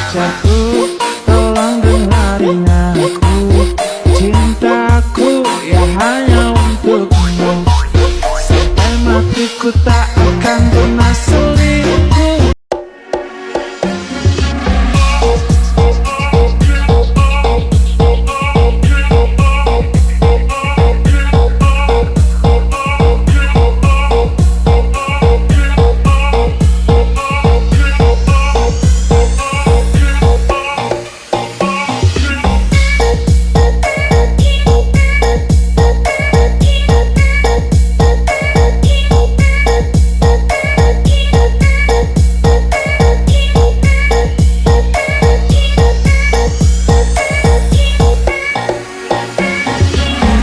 Pacarku, tolong dengarin aku. Cintaku ya hanya untukmu. Sampai matiku tak akan pernah selingkuh.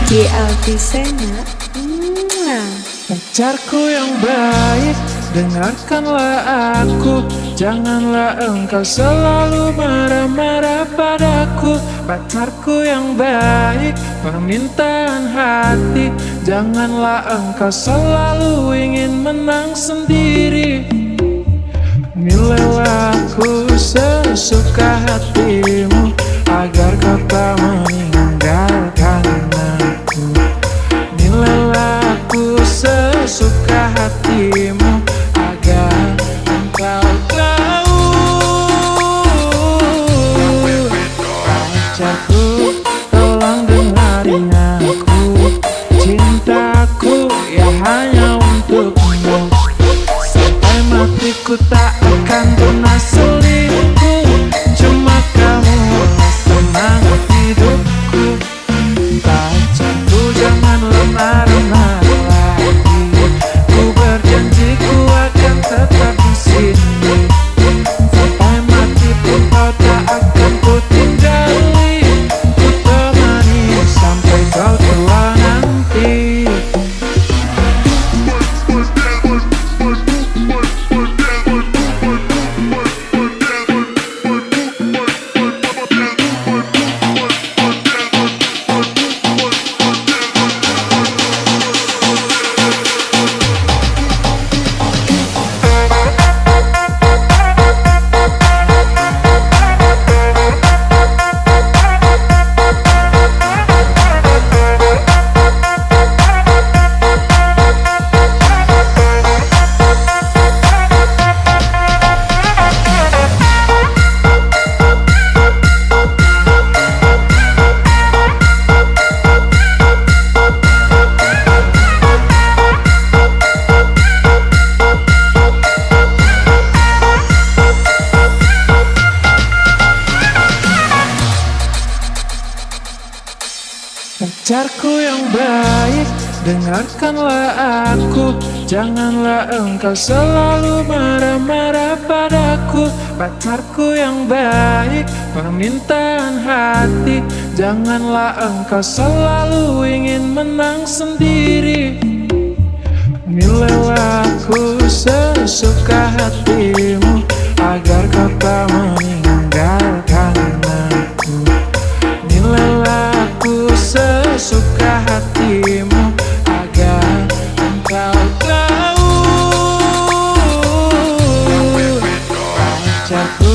Di Altisena. Pacarku yang baik, dengarkanlah aku. Janganlah engkau selalu marah-marah padaku. Pacarku yang baik, permintaan hati. Janganlah engkau selalu ingin menang sendiri. Nilailah aku sesuka hatimu, agar kau tak meninggalkan aku. Nilailah aku sesuka hatimu, agar engkau tahu. Pacarku, tolong dengarin aku. Cintaku ya hanya untukmu. Sampai matiku tak akan pernah selingkuh. Cuma kamu semangat hidupku. Pacarku, janganlah marah-marah lagi. Ku berjanji ku akan tetap di sini. Sampai mati pun kau tak akan ku tinggali. Ku temani sampai kau tua nanti. Pacarku yang baik, dengarkanlah aku. Janganlah engkau selalu marah-marah padaku. Pacarku yang baik, permintaan hati. Janganlah engkau selalu ingin menang sendiri. Nilailah aku sesuka hatimu, agar kau tak meninggalkan aku. Nilailah aku sesuka hatimu, agar engkau tahu. Pacarku,